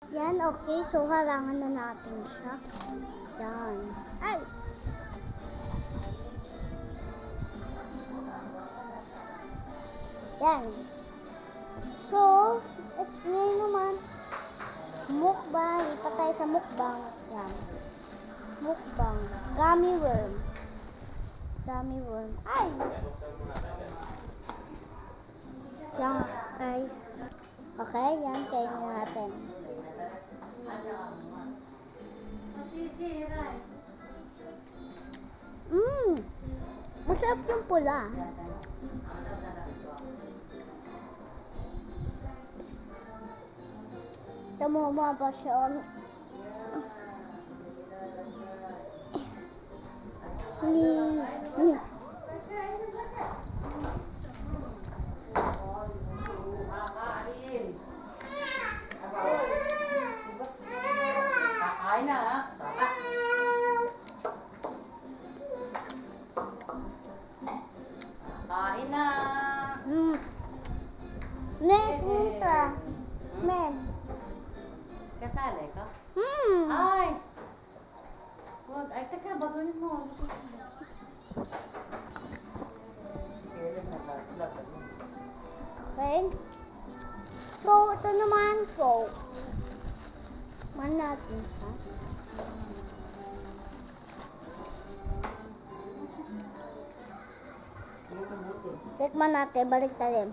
Yan, okay. So, harangan na natin siya. Yan. Ay! Yan. So, ngayon naman, mukbang. Lipat tayo sa mukbang. Yan. Mukbang. Gummy worm. Gummy worm. Ay! Yan, guys. Okay, yan. Kainin natin. Masarap yung pula. Tama ba siya? Kain na. Men. Kasali ka? Ay! Wag. Ay, teka, baguhin mo. Okay. So, ito naman. So, man natin, ha? Tikman natin. Balik tayo.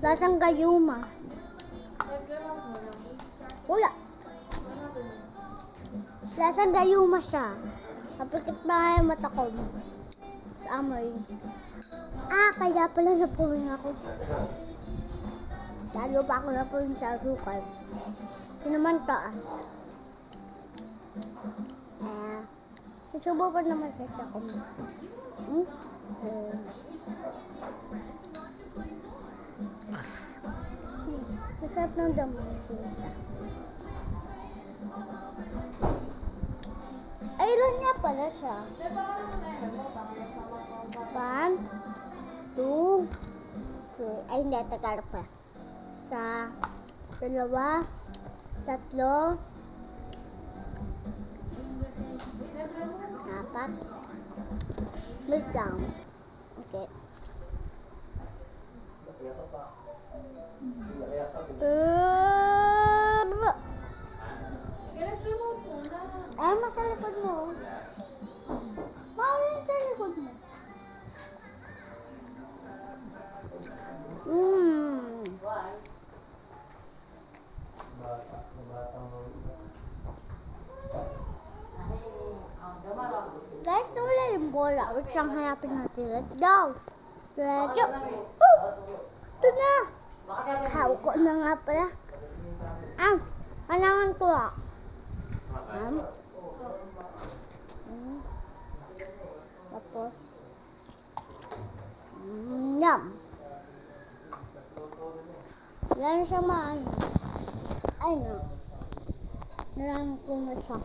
Lasang gayuma. Wala. Lasang gayuma siya. Napikit ba nga yung mata ko sa amoy. Kaya pala napunin ako. Lalo pa ako napunin sa sukal. Ito naman taas. Susubo pa naman sa ako. Masarap ng damo. Ay, ilan niya pala siya? 1, 2, 3. Ay, hindi. Tagalog pa. 1, 2, 3, 4, 5. Wait lang. Okay. Sa likod mo. Bakit sa likod mo? Guys, nawala yung bola. Wait lang, hanapin natin. Let's go. Let's go. Ito na. Hawak ko na nga pala. Anangan ko ha. Tapos. Yum. Yan siya man. Ay no. Nalang ko na siya.